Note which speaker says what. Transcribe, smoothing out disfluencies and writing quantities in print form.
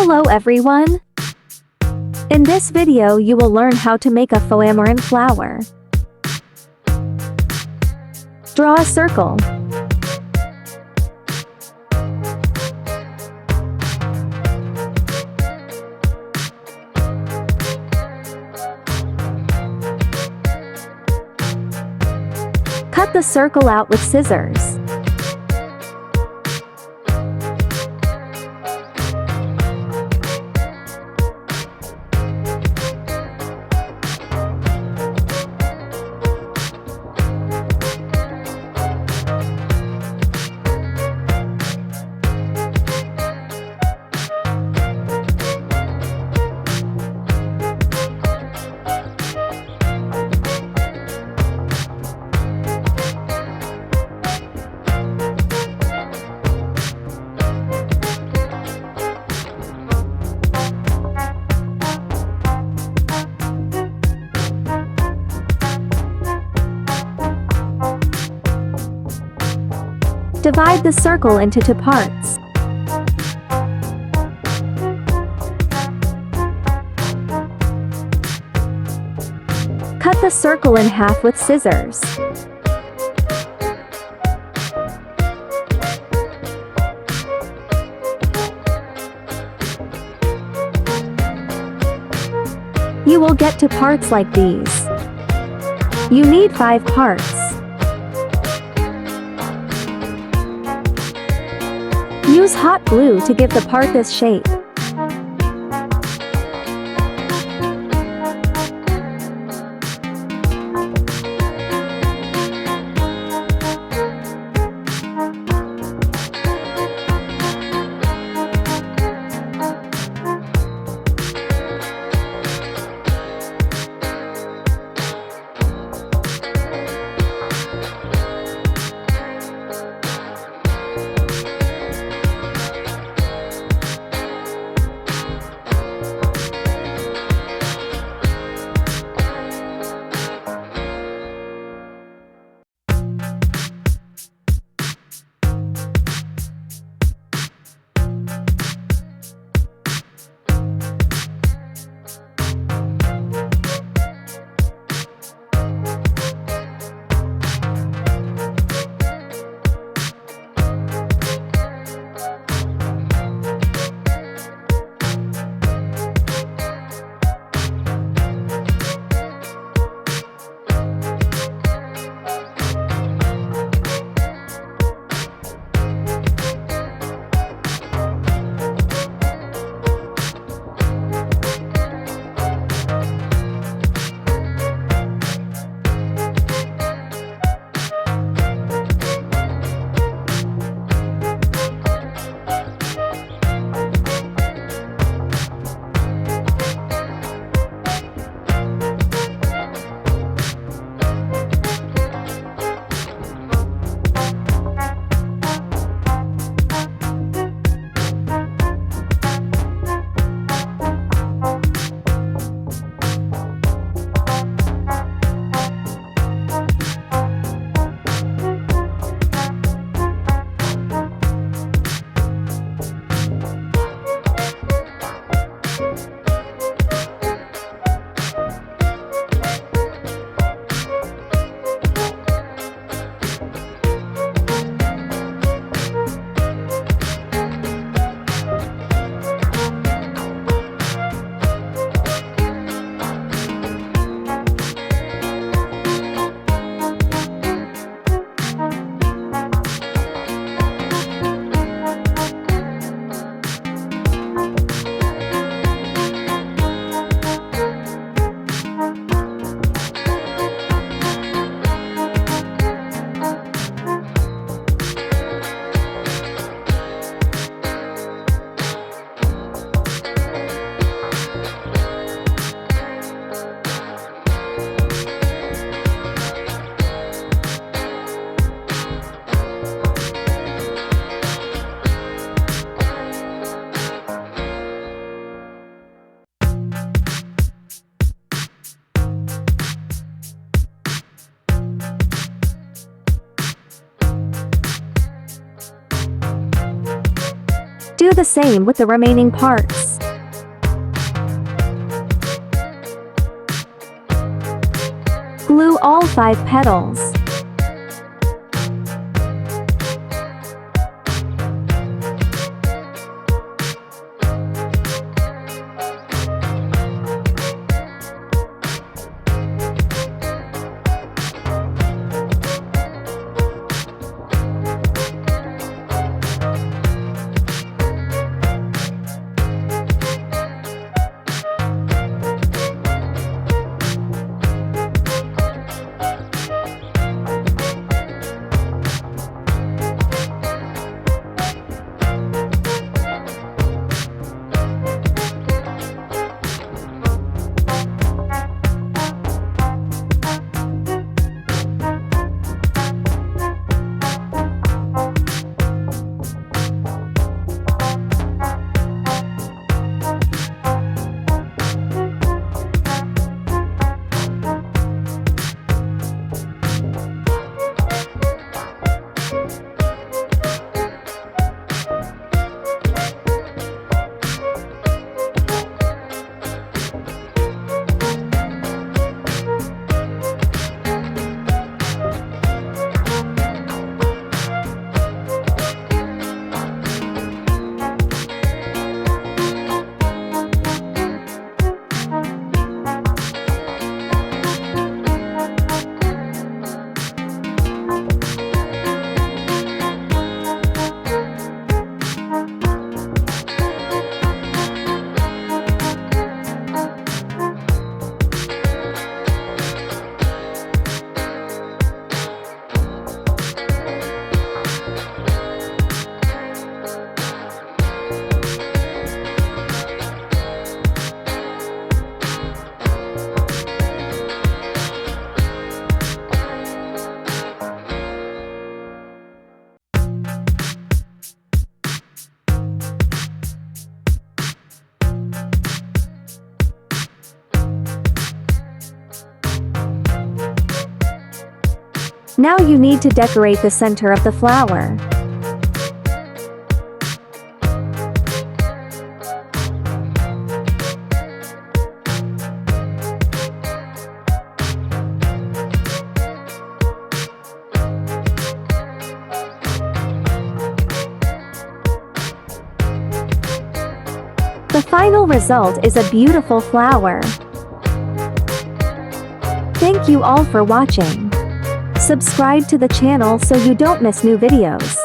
Speaker 1: Hello everyone! In this video you will learn how to make a foamorant flower. Draw a circle. Cut the circle out with scissors. Divide the circle into two parts. Cut the circle in half with scissors. You will get two parts like these. You need 5 parts. Use hot glue to give the part this shape. same with the remaining parts. Glue all 5 petals. Now you need to decorate the center of the flower. The final result is a beautiful flower. Thank you all for watching. Subscribe to the channel so you don't miss new videos.